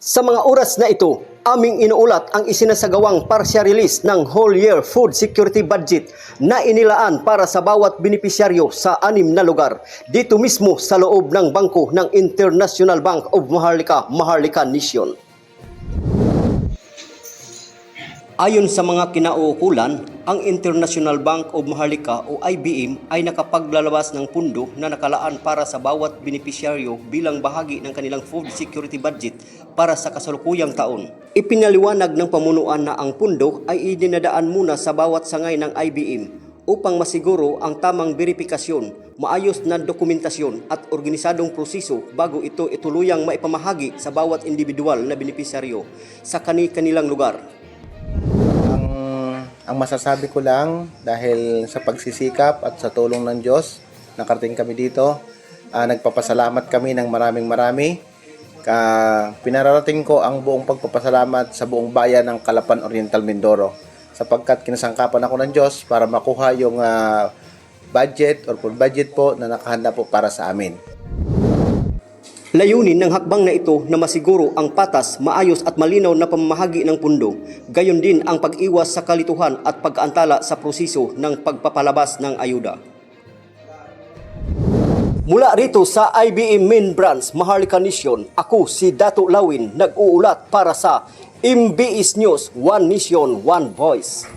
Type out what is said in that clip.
Sa mga oras na ito, aming inuulat ang isinasagawang partial release ng whole year food security budget na inilaan para sa bawat benepisyaryo sa 6 na lugar dito mismo sa loob ng bangko ng International Bank of Maharlika, Maharlika Nation. Ayon sa mga kinauukulan, ang International Bank of Maharlika o IBM ay nakapaglalabas ng pundo na nakalaan para sa bawat benepisyaryo bilang bahagi ng kanilang food security budget para sa kasalukuyang taon. Ipinaliwanag ng pamunuan na ang pundo ay idinadaan muna sa bawat sangay ng IBM upang masiguro ang tamang verifikasyon, maayos na dokumentasyon at organisadong proseso bago ito ituluyang maipamahagi sa bawat individual na benepisyaryo sa kani-kanilang lugar. Ang masasabi ko lang, dahil sa pagsisikap at sa tulong ng Diyos, nakarating kami dito. Nagpapasalamat kami ng marami. Pinararating ko ang buong pagpapasalamat sa buong bayan ng Calapan Oriental, Mindoro, sapagkat kinasangkapan ako ng Diyos para makuha yung budget or full budget po na nakahanda po para sa amin. Layunin ng hakbang na ito na masiguro ang patas, maayos at malinaw na pamamahagi ng pundo, gayon din ang pag-iwas sa kalituhan at pag-aantala sa proseso ng pagpapalabas ng ayuda. Mula rito sa IBM Main Branch, Maharlika Nation, ako si Dato Lawin, nag-uulat para sa MBS News, One Nation, One Voice.